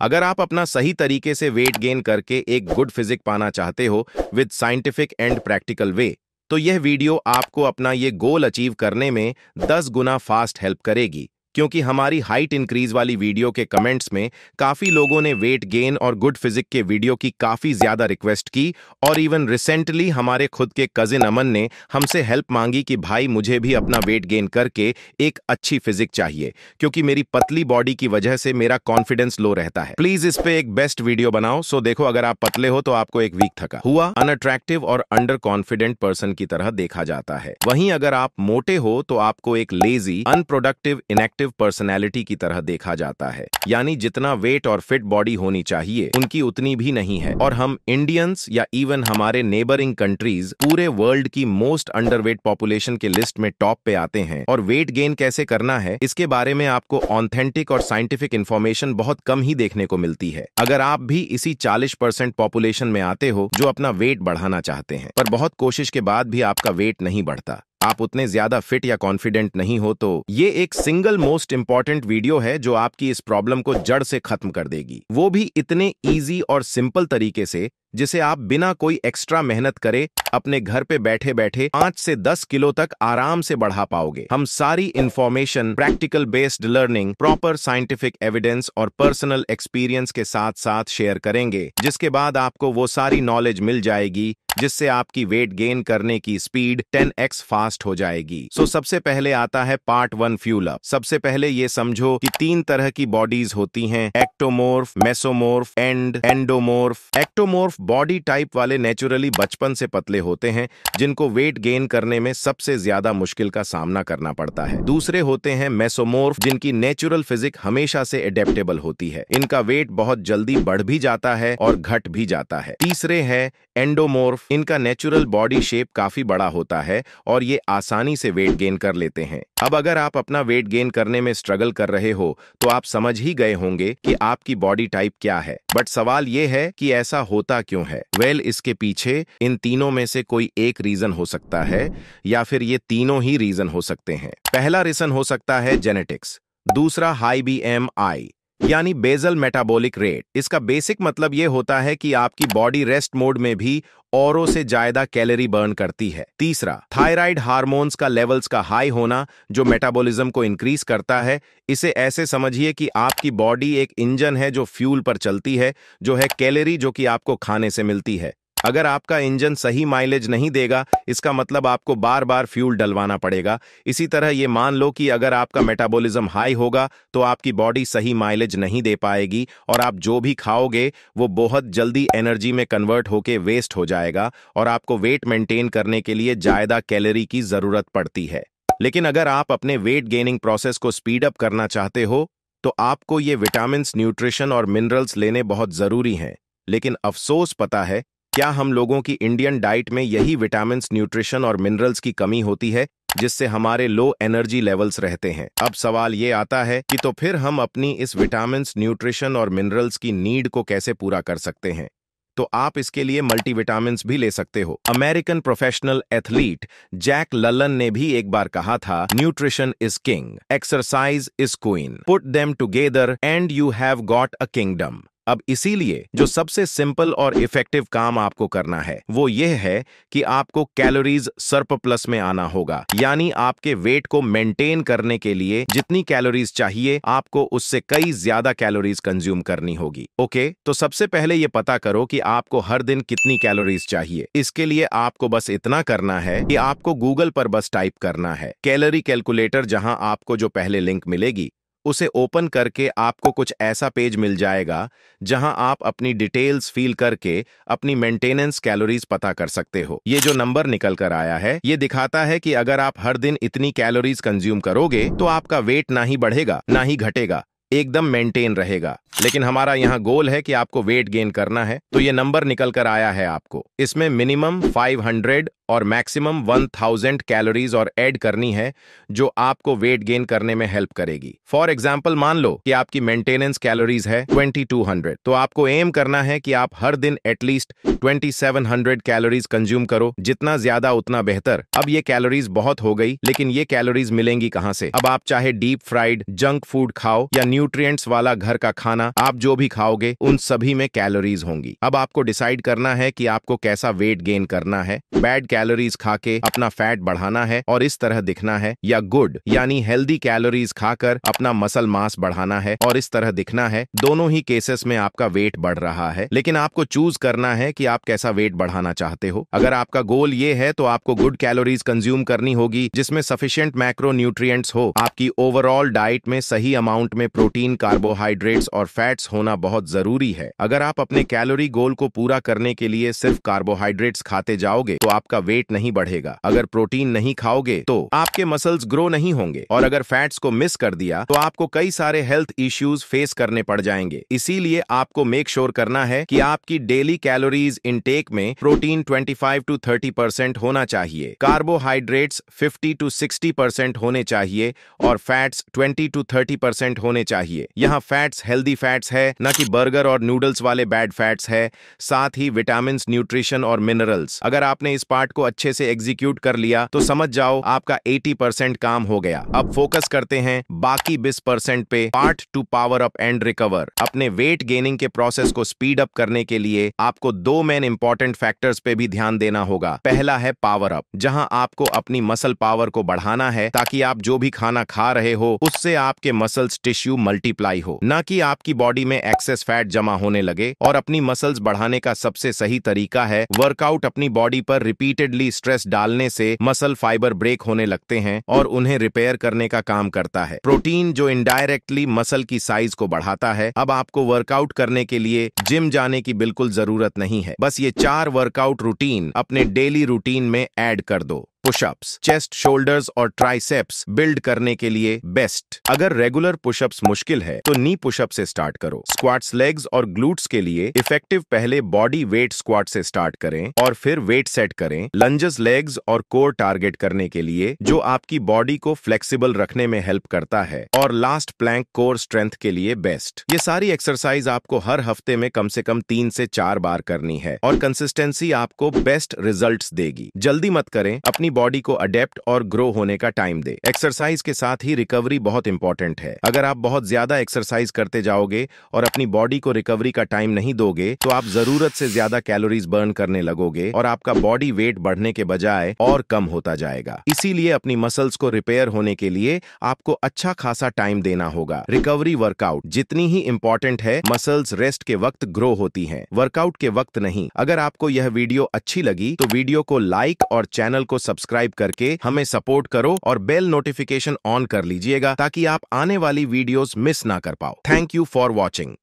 अगर आप अपना सही तरीके से वेट गेन करके एक गुड फिजिक पाना चाहते हो with scientific and practical way, तो यह वीडियो आपको अपना ये गोल अचीव करने में 10 गुना फास्ट हेल्प करेगी। क्योंकि हमारी हाइट इंक्रीज वाली वीडियो के कमेंट्स में काफी लोगों ने वेट गेन और गुड फिजिक के वीडियो की काफी ज्यादा रिक्वेस्ट की, और इवन रिसेंटली हमारे खुद के कजिन अमन ने हमसे हेल्प मांगी कि भाई मुझे भी अपना वेट गेन करके एक अच्छी फिजिक चाहिए, क्योंकि मेरी पतली बॉडी की वजह से मेरा कॉन्फिडेंस लो रहता है। प्लीज इस पे एक बेस्ट वीडियो बनाओ। सो देखो, अगर आप पतले हो तो आपको एक वीक थका हुआ, अनअट्रैक्टिव और अंडर कॉन्फिडेंट पर्सन की तरह देखा जाता है। वहीं अगर आप मोटे हो तो आपको एक लेजी, अनप्रोडक्टिव, इनएक्टिव पर्सनैलिटी की तरह देखा जाता है। यानी जितना वेट और फिट बॉडी होनी चाहिए उनकी उतनी भी नहीं है। और हम इंडियंस या इवन हमारे नेबरिंग कंट्रीज पूरे वर्ल्ड की मोस्ट अंडरवेट पॉपुलेशन के लिस्ट में टॉप पे आते हैं। और वेट गेन कैसे करना है इसके बारे में आपको ऑथेंटिक और साइंटिफिक इंफॉर्मेशन बहुत कम ही देखने को मिलती है। अगर आप भी इसी 40% पॉपुलेशन में आते हो जो अपना वेट बढ़ाना चाहते हैं, पर बहुत कोशिश के बाद भी आपका वेट नहीं बढ़ता, आप उतने ज्यादा फिट या कॉन्फिडेंट नहीं हो, तो ये एक सिंगल मोस्ट इंपॉर्टेंट वीडियो है जो आपकी इस प्रॉब्लम को जड़ से खत्म कर देगी। वो भी इतने इजी और सिंपल तरीके से जिसे आप बिना कोई एक्स्ट्रा मेहनत करे अपने घर पे बैठे बैठे 5 से 10 किलो तक आराम से बढ़ा पाओगे। हम सारी information, practical based learning, proper scientific evidence और पर्सनल एक्सपीरियंस के साथ साथ शेयर करेंगे, जिसके बाद आपको वो सारी नॉलेज मिल जाएगी जिससे आपकी वेट गेन करने की स्पीड 10x फास्ट हो जाएगी। सो सबसे पहले आता है पार्ट 1, फ्यूल अप। सबसे पहले ये समझो कि 3 तरह की बॉडीज होती हैं, ectomorph, mesomorph and endomorph. Ectomorph body type वाले नेचुरली बचपन से पतले होते हैं, जिनको वेट गेन करने में सबसे ज्यादा मुश्किल का सामना करना पड़ता है। दूसरे होते हैं मेसोमोर्फ, जिनकी नेचुरल फिजिक हमेशा से एडेप्टेबल होती है। इनका वेट बहुत जल्दी बढ़ भी जाता है और घट भी जाता है। तीसरे है एंडोमोर्फ। इनका नेचुरल बॉडी शेप काफी बड़ा होता है और ये आसानी से वेट गेन कर लेते हैं। अब अगर आप अपना वेट गेन करने में स्ट्रगल कर रहे हो तो आप समझ ही गए होंगे कि आपकी बॉडी टाइप क्या है। बट सवाल ये है कि ऐसा होता क्यों है? इसके पीछे इन तीनों में से कोई एक रीजन हो सकता है, या फिर ये तीनों ही रीजन हो सकते हैं। पहला रीजन हो सकता है जेनेटिक्स, दूसरा हाई बीएमआई यानी बेसल मेटाबॉलिक रेट। इसका बेसिक मतलब यह होता है कि आपकी बॉडी रेस्ट मोड में भी औरों से ज्यादा कैलोरी बर्न करती है। तीसरा, थायराइड हार्मोन्स का लेवल्स का हाई होना जो मेटाबॉलिज्म को इंक्रीज करता है। इसे ऐसे समझिए कि आपकी बॉडी एक इंजन है जो फ्यूल पर चलती है, जो है कैलोरी, जो कि आपको खाने से मिलती है। अगर आपका इंजन सही माइलेज नहीं देगा, इसका मतलब आपको बार बार फ्यूल डलवाना पड़ेगा। इसी तरह ये मान लो कि अगर आपका मेटाबॉलिज्म हाई होगा तो आपकी बॉडी सही माइलेज नहीं दे पाएगी और आप जो भी खाओगे वो बहुत जल्दी एनर्जी में कन्वर्ट होके वेस्ट हो जाएगा और आपको वेट मेंटेन करने के लिए ज्यादा कैलोरी की जरूरत पड़ती है। लेकिन अगर आप अपने वेट गेनिंग प्रोसेस को स्पीड अप करना चाहते हो तो आपको ये विटामिन, न्यूट्रिशन और मिनरल्स लेने बहुत जरूरी हैं। लेकिन अफसोस पता है क्या हम लोगों की इंडियन डाइट में यही विटामिन, न्यूट्रिशन और मिनरल्स की कमी होती है, जिससे हमारे लो एनर्जी लेवल्स रहते हैं। अब सवाल ये आता है कि तो फिर हम अपनी इस विटामिन, न्यूट्रिशन और मिनरल्स की नीड को कैसे पूरा कर सकते हैं? तो आप इसके लिए मल्टीविटामिन्स भी ले सकते हो। American professional athlete Jack LaLanne ने भी एक बार कहा था, nutrition is king, exercise is queen, put them together and you have got a kingdom. अब इसीलिए जो सबसे सिंपल और इफेक्टिव काम आपको करना है वो यह है कि आपको कैलोरीज सरप्लस में आना होगा। यानी आपके वेट को मेंटेन करने के लिए जितनी कैलोरीज चाहिए आपको उससे कई ज्यादा कैलोरीज कंज्यूम करनी होगी। ओके, तो सबसे पहले ये पता करो कि आपको हर दिन कितनी कैलोरीज चाहिए। इसके लिए आपको बस इतना करना है कि आपको गूगल पर बस टाइप करना है कैलोरी कैलकुलेटर। जहां आपको जो पहले लिंक मिलेगी उसे ओपन करके आपको कुछ ऐसा पेज मिल जाएगा जहां आप अपनी डिटेल्स फिल करके अपनी मेंटेनेंस कैलोरीज पता कर सकते हो। ये जो नंबर निकल कर आया है ये दिखाता है कि अगर आप हर दिन इतनी कैलोरीज कंज्यूम करोगे तो आपका वेट ना ही बढ़ेगा ना ही घटेगा, एकदम मेंटेन रहेगा। लेकिन हमारा यहाँ गोल है कि आपको वेट गेन करना है, तो ये नंबर निकल कर आया है आपको। इसमें मिनिमम 500 और मैक्सिमम 1000 कैलोरीज और ऐड करनी है जो आपको वेट गेन करने में हेल्प करेगी। फॉर एग्जाम्पल मान लो कि आपकी मेंटेनेंस कैलोरीज है 2200, तो आपको एम करना है कि आप हर दिन एटलीस्ट 2700 कैलोरीज कंज्यूम करो। जितना ज्यादा उतना बेहतर। अब ये कैलोरीज बहुत हो गई, लेकिन ये कैलोरीज मिलेंगी कहां से? अब आप चाहे डीप फ्राइड जंक फूड खाओ या न्यूट्रिएंट्स वाला घर का खाना, आप जो भी खाओगे उन सभी में कैलोरीज होंगी। अब आपको डिसाइड करना है कि आपको कैसा वेट गेन करना है। बैड कैलोरीज खा के अपना फैट बढ़ाना है और इस तरह दिखना है, या गुड यानी हेल्दी कैलोरीज खाकर अपना मसल मास बढ़ाना है और इस तरह दिखना है। दोनों ही केसेस में आपका वेट बढ़ रहा है, लेकिन आपको चूज करना है कि आप कैसा वेट बढ़ाना चाहते हो। अगर आपका गोल ये है तो आपको गुड कैलोरीज कंज्यूम करनी होगी जिसमें सफिशिएंट मैक्रो न्यूट्रिएंट्स हो। आपकी ओवरऑल डाइट में सही अमाउंट में प्रोटीन, कार्बोहाइड्रेट्स और फैट्स होना बहुत जरूरी है। अगर आप अपने कैलोरी गोल को पूरा करने के लिए सिर्फ कार्बोहाइड्रेट्स खाते जाओगे तो आपका वेट नहीं बढ़ेगा। अगर प्रोटीन नहीं खाओगे तो आपके मसल्स ग्रो नहीं होंगे, और अगर फैट्स को मिस कर दिया तो आपको कई सारे हेल्थ इश्यूज फेस करने पड़ जाएंगे। इसीलिए आपको मेक श्योर करना है कि आपकी डेली कैलोरीज इनटेक में प्रोटीन 25 to 30% होना चाहिए, कार्बोहाइड्रेट्स 50 to 60% होने चाहिए और फैट्स 20 to 30% होने चाहिए। यहाँ फैट्स हेल्दी फैट्स है, न कि बर्गर और नूडल्स वाले बैड फैट्स है। साथ ही विटामिन, न्यूट्रिशन और मिनरल्स। अगर आपने इस पार्ट को अच्छे से एग्जीक्यूट कर लिया तो समझ जाओ आपका 80% काम हो गया। अब फोकस करते हैं बाकी 20% पे। Part two power up and recover. अपने वेट गेनिंग के प्रोसेस को स्पीड अप करने के लिए आपको दो मेन इंपॉर्टेंट फैक्टर्स पे भी ध्यान देना होगा। पहला है पावर अप, जहां आपको अपनी मसल पावर को बढ़ाना है ताकि आप जो भी खाना खा रहे हो उससे आपके मसल्स टिश्यू मल्टीप्लाई हो, ना कि आपकी बॉडी में एक्सेस फैट जमा होने लगे। और अपनी मसल्स बढ़ाने का सबसे सही तरीका है वर्कआउट। अपनी बॉडी पर रिपीटेडली स्ट्रेस डालने से मसल फाइबर ब्रेक होने लगते हैं और उन्हें रिपेयर करने का काम करता है। प्रोटीन जो इनडायरेक्टली मसल की साइज को बढ़ाता है। अब आपको वर्कआउट करने के लिए जिम जाने की बिल्कुल जरूरत नहीं है, बस ये 4 वर्कआउट रूटीन अपने डेली रूटीन में ऐड कर दो। पुशअप्स, चेस्ट, शोल्डर्स और ट्राइसेप्स बिल्ड करने के लिए बेस्ट। अगर रेगुलर पुशअप्स मुश्किल है तो नी पुशअप से स्टार्ट करो। स्क्वाट्स, लेग्स और ग्लूट्स के लिए इफेक्टिव पहले बॉडी वेट स्क्वाट से स्टार्ट करें और फिर वेट सेट करें। लंजेस लेग्स और कोर टारगेट करने के लिए जो आपकी बॉडी को फ्लेक्सिबल रखने में हेल्प करता है। और लास्ट प्लैंक कोर स्ट्रेंथ के लिए बेस्ट। ये सारी एक्सरसाइज आपको हर हफ्ते में कम से कम 3 से 4 बार करनी है और कंसिस्टेंसी आपको बेस्ट रिजल्ट्स देगी। जल्दी मत करें, अपनी बॉडी को अडेप्ट और ग्रो होने का टाइम दे। एक्सरसाइज के साथ ही रिकवरी बहुत इंपॉर्टेंट है। अगर आप बहुत ज्यादा एक्सरसाइज करते जाओगे और अपनी बॉडी को रिकवरी का टाइम नहीं दोगे तो आप जरूरत से ज्यादा कैलोरीज बर्न करने लगोगे और आपका बॉडी वेट बढ़ने के बजाय और कम होता जाएगा। इसीलिए अपनी मसल्स को रिपेयर होने के लिए आपको अच्छा खासा टाइम देना होगा। रिकवरी वर्कआउट जितनी ही इंपॉर्टेंट है, मसल्स रेस्ट के वक्त ग्रो होती हैं, वर्कआउट के वक्त नहीं। अगर आपको यह वीडियो अच्छी लगी तो वीडियो को लाइक और चैनल को सब्सक्राइब करके हमें सपोर्ट करो और बेल नोटिफिकेशन ऑन कर लीजिएगा ताकि आप आने वाली वीडियोस मिस ना कर पाओ। Thank you for watching.